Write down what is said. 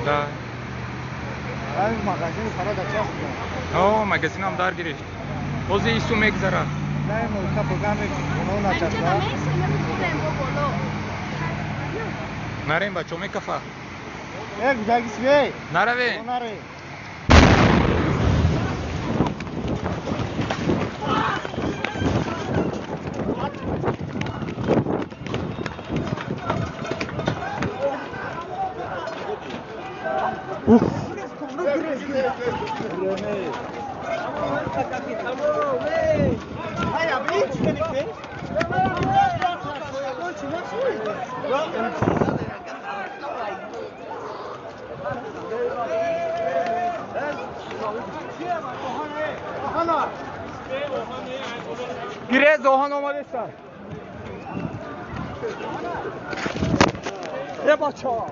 Да. این مغازه فرا در چاست بود. مغازین هم دار گرفت. بازی ایستو میگذره. نه موقع پروگرامی اونو نچسته. نریم بچه می کفه. گزارگی سوی. نرویم. نرویم. گیره زوهان آماده شد. یه بچه ها